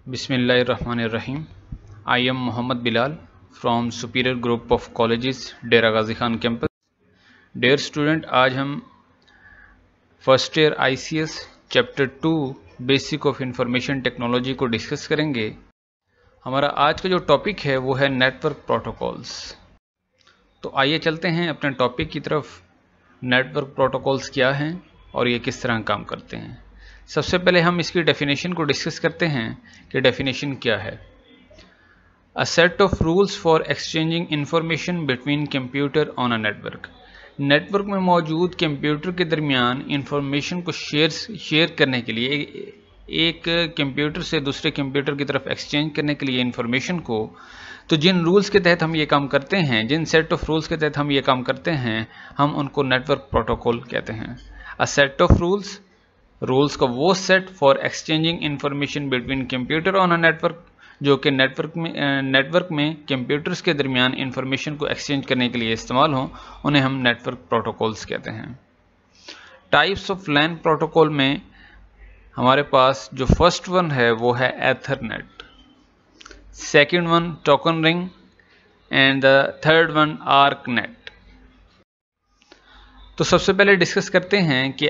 बिस्मिल्लाहिर्रहमानिर्रहीम। I am Mohammad Bilal from superior group of colleges Dera Ghazi Khan campus. Dear student, आज हम first year ICS chapter 2 basic of information technology को discuss करेंगे। हमारा आज का जो टॉपिक है वो है नेटवर्क प्रोटोकॉल्स। तो आइए चलते हैं अपने टॉपिक की तरफ। नेटवर्क प्रोटोकॉल्स क्या हैं और ये किस तरह काम करते हैं। सबसे पहले हम इसकी डेफिनेशन को डिस्कस करते हैं कि डेफिनेशन क्या है। A set of rules for exchanging information between computer on a network. Network में मौजूद कंप्यूटर के दरमियान इंफॉर्मेशन को शेयर करने के लिए, एक कंप्यूटर से दूसरे कंप्यूटर की तरफ एक्सचेंज करने के लिए इंफॉर्मेशन को, तो जिन रूल्स के तहत हम ये काम करते हैं, जिन सेट ऑफ रूल्स के तहत हम ये काम करते हैं, हम उनको नेटवर्क प्रोटोकॉल कहते हैं। अ सेट ऑफ रूल्स का वो set for exchanging information between computer on a network, जो कि नेटवर्क में कंप्यूटर्स के दरमियान इंफॉर्मेशन को एक्सचेंज करने के लिए इस्तेमाल हों, उन्हें हम नेटवर्क प्रोटोकॉल्स कहते हैं। टाइप्स ऑफ लैन प्रोटोकॉल में हमारे पास जो फर्स्ट वन है वो है Ethernet, second one token ring and the third one ARCNET. तो सबसे पहले डिस्कस करते हैं कि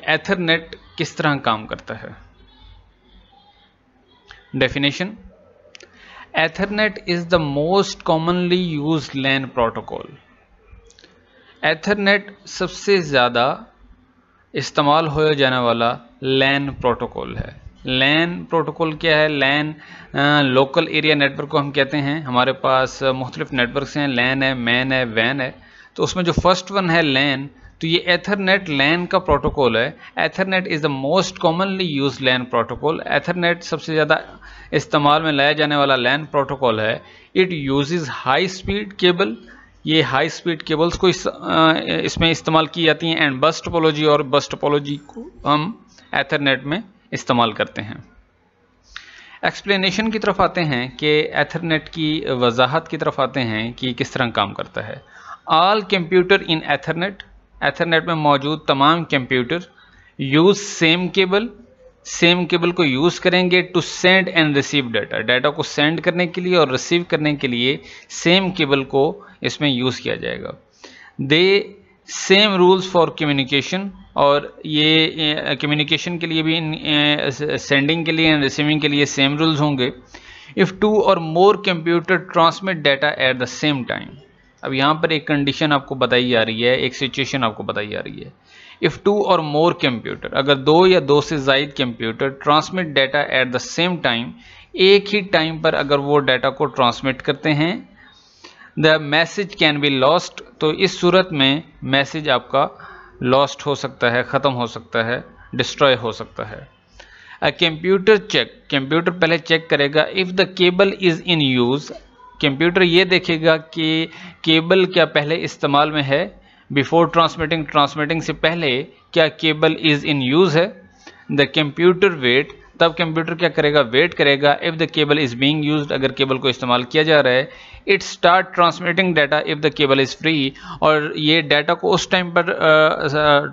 एथरनेट किस तरह काम करता है। Definition: ethernet is the most commonly used LAN protocol. Ethernet सबसे ज़्यादा इस्तेमाल हो जाने वाला लैन प्रोटोकॉल है। लैन प्रोटोकॉल क्या है? लैन लोकल एरिया नेटवर्क को हम कहते हैं। हमारे पास मुख्तलिफ नेटवर्क्स हैं, लैन है, मैन है, वैन है। तो उसमें जो फर्स्ट वन है लैन, तो ये एथरनेट लैन का प्रोटोकॉल है। Ethernet is the most commonly use LAN protocol. Ethernet सबसे ज़्यादा इस्तेमाल में लाया जाने वाला लैन प्रोटोकॉल है। It uses high speed cable. ये हाई स्पीड केबल्स को इसमें इस्तेमाल की जाती हैं। एंड बस टोपोलॉजी, और बस टोपोलॉजी को हम एथरनेट में इस्तेमाल करते हैं। एक्सप्लेनेशन की तरफ आते हैं कि एथरनेट की वजाहत की तरफ आते हैं कि किस तरह काम करता है। ऑल कंप्यूटर इन एथरनेट में मौजूद तमाम कंप्यूटर यूज सेम केबल को यूज़ करेंगे to send and receive data को सेंड करने के लिए और रिसीव करने के लिए सेम केबल को इसमें यूज़ किया जाएगा। दे सेम रूल्स फॉर कम्युनिकेशन, और ये कम्युनिकेशन के लिए भी, सेंडिंग के लिए एंड रिसीविंग के लिए सेम रूल्स होंगे। इफ़ टू और more computer transmit data at the same time. अब यहाँ पर एक कंडीशन आपको बताई जा रही है, एक सिचुएशन आपको बताई जा रही है। इफ़ टू और मोर कंप्यूटर, अगर दो या दो से ज़ायद computer transmit data at the same time, एक ही टाइम पर अगर वो डाटा को ट्रांसमिट करते हैं, the message can be lost. तो इस सूरत में मैसेज आपका लॉस्ट हो सकता है, ख़त्म हो सकता है, डिस्ट्रॉय हो सकता है। अ कंप्यूटर पहले चेक करेगा if the cable is in use. Computer ये देखेगा कि केबल क्या पहले इस्तेमाल में है, बिफोर ट्रांसमिटिंग से पहले क्या केबल इज़ इन यूज़ है। द कंप्यूटर वेट, तब कंप्यूटर क्या करेगा? वेट करेगा। If the cable is being used, अगर केबल को इस्तेमाल किया जा रहा है। It start transmitting data if the cable is free, और ये डाटा को उस टाइम पर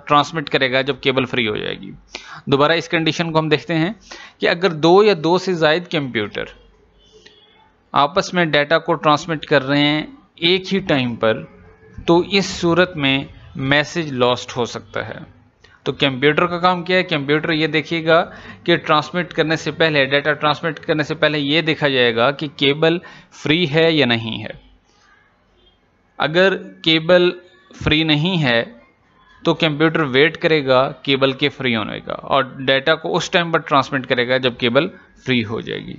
ट्रांसमिट करेगा जब केबल फ्री हो जाएगी। दोबारा इस कंडीशन को हम देखते हैं कि अगर दो या दो से ज़ायद कंप्यूटर आपस में डाटा को ट्रांसमिट कर रहे हैं एक ही टाइम पर, तो इस सूरत में मैसेज लॉस्ट हो सकता है। तो कंप्यूटर का काम क्या है? कंप्यूटर ये देखिएगा कि ट्रांसमिट करने से पहले, डाटा ट्रांसमिट करने से पहले ये देखा जाएगा कि केबल फ्री है या नहीं है। अगर केबल फ्री नहीं है तो कंप्यूटर वेट करेगा केबल के फ्री होने का, और डाटा को उस टाइम पर ट्रांसमिट करेगा जब केबल फ्री हो जाएगी।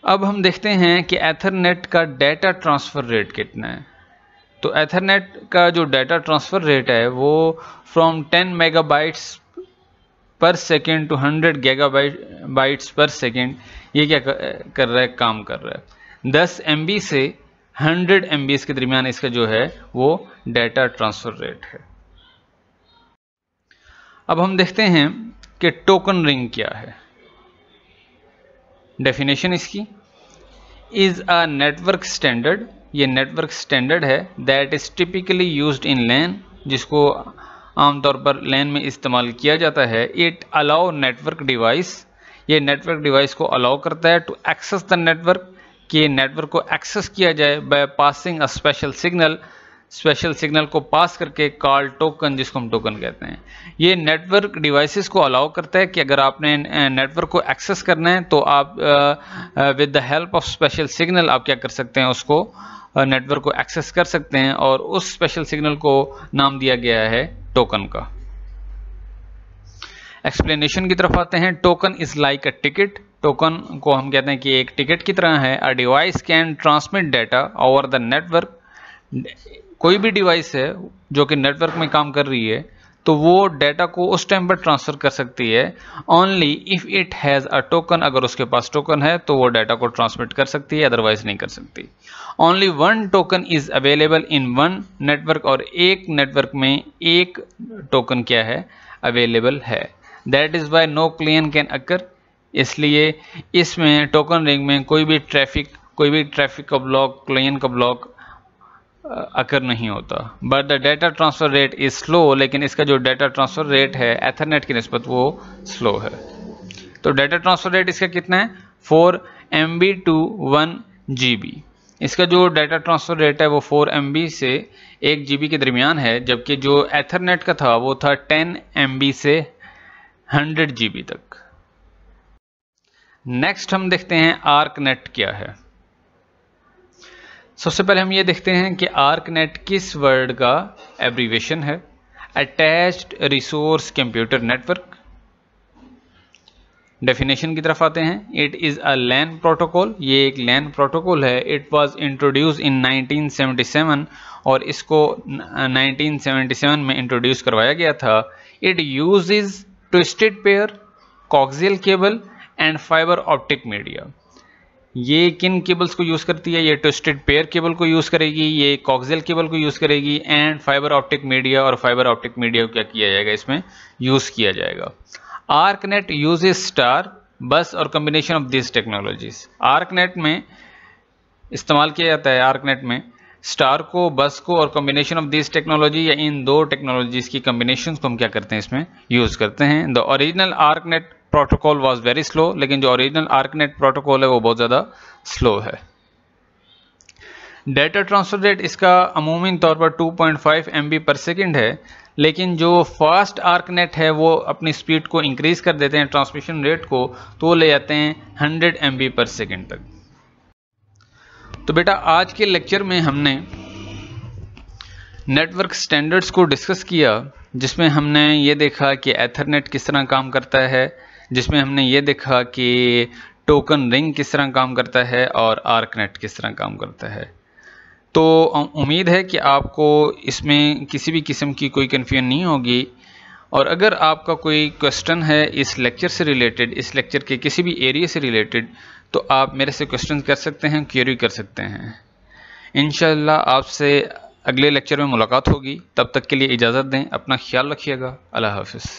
अब हम देखते हैं कि एथरनेट का डाटा ट्रांसफ़र रेट कितना है। तो एथरनेट का जो डाटा ट्रांसफ़र रेट है वो फ्रॉम 10 मेगाबाइट्स पर सेकेंड टू 100 गीगाबाइट्स पर सेकेंड, ये क्या कर रहा है? काम कर रहा है। 10 MB से 100 MB के दरमियान इसका जो है वो डाटा ट्रांसफ़र रेट है। अब हम देखते हैं कि टोकन रिंग क्या है। डेफिनेशन इसकी: इज़ अ नेटवर्क स्टैंडर्ड, ये नेटवर्क स्टैंडर्ड है, that is typically used in LAN, जिसको आमतौर पर लैन में इस्तेमाल किया जाता है। इट अलाउ नेटवर्क डिवाइस, ये नेटवर्क डिवाइस को अलाउ करता है टू एक्सेस द नेटवर्क, कि नेटवर्क को एक्सेस किया जाए by passing a special signal, special signal को पास करके, कॉल टोकन, जिसको हम टोकन कहते हैं। ये नेटवर्क डिवाइसेस को अलाउ करता है कि अगर आपने नेटवर्क को एक्सेस करना है तो आप with the help of special signal आप क्या कर सकते हैं, उसको नेटवर्क को एक्सेस कर सकते हैं, और उस स्पेशल सिग्नल को नाम दिया गया है टोकन का। एक्सप्लेनेशन की तरफ आते हैं। Token is like a ticket, token को हम कहते हैं कि एक टिकट की तरह है। A device can transmit data over the network, कोई भी डिवाइस है जो कि नेटवर्क में काम कर रही है तो वो डाटा को उस टाइम पर ट्रांसफर कर सकती है only if it has a token, अगर उसके पास टोकन है तो वो डाटा को ट्रांसमिट कर सकती है, अदरवाइज नहीं कर सकती। Only one token is available in one network, और एक नेटवर्क में एक टोकन क्या है, अवेलेबल है। That is why no collision can occur, इसलिए इसमें टोकन रिंग में कोई भी ट्रैफिक का ब्लॉक, क्लियन का ब्लॉक अकर नहीं होता। But the data transfer rate is slow, लेकिन इसका जो डाटा ट्रांसफर रेट है एथरनेट की निस्बत वो स्लो है। तो डाटा ट्रांसफर रेट इसका कितना है, 4 MB टू 1 GB। इसका जो डाटा ट्रांसफर रेट है वो 4 MB से 1 GB के दरमियान है, जबकि जो एथरनेट का था वो था 10 MB से 100 GB तक। नेक्स्ट हम देखते हैं आर्कनेट क्या है। सबसे पहले हम ये देखते हैं कि आर्कनेट किस वर्ड का एब्रीवेशन है। Attached resource computer network. Definition की तरफ आते हैं। It is a LAN protocol, ये एक लैन प्रोटोकॉल है। इट वाज इंट्रोड्यूस इन 1977, और इसको 1977 में इंट्रोड्यूस करवाया गया था। It uses twisted pair, coaxial cable and fibre optic media. ये किन केबल्स को यूज़ करती है, ये ट्विस्टेड पेयर केबल को यूज़ करेगी, ये कोक्सियल केबल को यूज़ करेगी, एंड फाइबर ऑप्टिक मीडिया, और फाइबर ऑप्टिक मीडिया को क्या किया जाएगा, इसमें यूज़ किया जाएगा। आर्कनेट यूजेज स्टार, बस और कम्बिनेशन ऑफ दिस टेक्नोलॉजीज। आर्कनेट में इस्तेमाल किया जाता है, आर्कनेट में स्टार को, बस को, और कॉम्बिनेशन ऑफ दिस टेक्नोलॉजी, या इन दो टेक्नोलॉजीज की कॉम्बिनेशन को हम क्या करते हैं, इसमें यूज़ करते हैं। The original ARCNET protocol was very slow, लेकिन जो ओरिजिनल आर्कनेट प्रोटोकॉल है वो बहुत ज़्यादा स्लो है। डाटा ट्रांसफर रेट इसका अमूमी तौर पर 2.5 MB पर सेकेंड है, लेकिन जो फास्ट आर्कनेट है वो अपनी स्पीड को इंक्रीज कर देते हैं, ट्रांसमिशन रेट को, तो वो ले जाते हैं 100 MB पर सेकेंड तक। तो बेटा आज के लेक्चर में हमने नेटवर्क स्टैंडर्ड्स को डिस्कस किया, जिसमें हमने ये देखा कि एथरनेट किस तरह काम करता है, जिसमें हमने ये देखा कि टोकन रिंग किस तरह काम करता है, और आर्कनेट किस तरह काम करता है। तो उम्मीद है कि आपको इसमें किसी भी किस्म की कोई कन्फ्यूजन नहीं होगी, और अगर आपका कोई क्वेश्चन है इस लेक्चर से रिलेटेड, इस लेक्चर के किसी भी एरिया से रिलेटेड, तो आप मेरे से क्वेश्चन कर सकते हैं, क्वेरी कर सकते हैं। इंशाअल्लाह आपसे अगले लेक्चर में मुलाकात होगी, तब तक के लिए इजाज़त दें, अपना ख्याल रखिएगा। अल्लाह हाफ़िज़।